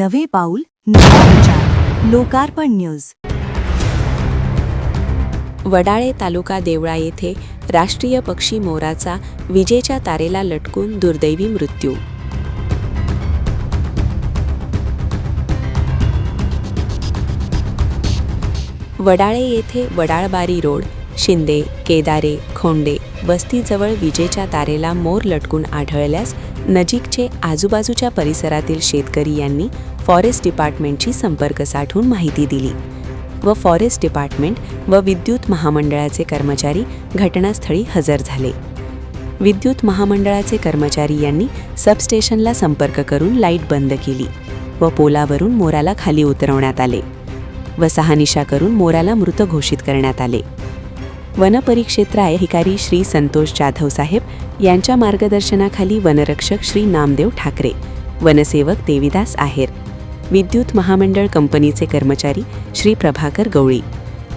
नवे पाऊल नवा विचार. लोकार्पण न्यूज. वडाळे तालुका देवळा येथे राष्ट्रीय पक्षी मोराचा विजेच्या तारेला लटकून दुर्दैवी मृत्यू. वडाळे येथे वडाळबारी रोड, शिंदे, केदारे, खोंडे वस्तीजवळ विजेच्या तारेला मोर लटकून आढळल्यास नजीकचे आजूबाजूच्या परिसरातील शेतकरी यांनी फॉरेस्ट डिपार्टमेंटशी संपर्क साधून माहिती दिली व फॉरेस्ट डिपार्टमेंट व विद्युत महामंडळाचे कर्मचारी घटनास्थळी हजर झाले. विद्युत महामंडळाचे कर्मचारी यांनी सबस्टेशनला संपर्क करून लाईट बंद केली व पोलावरून मोराला खाली उतरवण्यात आले व शहानिशा करून मोराला मृत घोषित करण्यात आले. वनपरिक्षेत्र अधिकारी श्री संतोष जाधव साहेब यांच्या मार्गदर्शनाखाली वनरक्षक श्री नामदेव ठाकरे, वनसेवक देविदास आहेर, विद्युत महामंडळ कंपनीचे कर्मचारी श्री प्रभाकर गवळी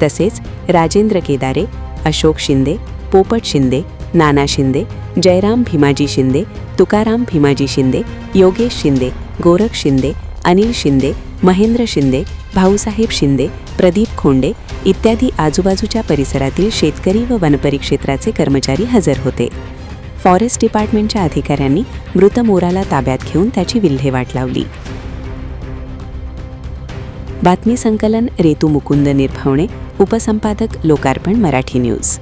तसेच राजेंद्र केदारे, अशोक शिंदे, पोपट शिंदे, नाना शिंदे, जयराम भीमाजी शिंदे, तुकाराम भीमाजी शिंदे, योगेश शिंदे, गोरख शिंदे, अनिल शिंदे, महेंद्र शिंदे, भाऊसाहेब शिंदे, प्रदीप खोंडे इत्यादी आजूबाजूच्या परिसरातील शेतकरी व वनपरिक्षेत्राचे कर्मचारी हजर होते. फॉरेस्ट डिपार्टमेंटच्या अधिकाऱ्यांनी मृत मोराला ताब्यात घेऊन त्याची विल्हेवाट लावली. बातमी संकलन रेतू मुकुंद निर्भवणे, उपसंपादक लोकार्पण मराठी न्यूज.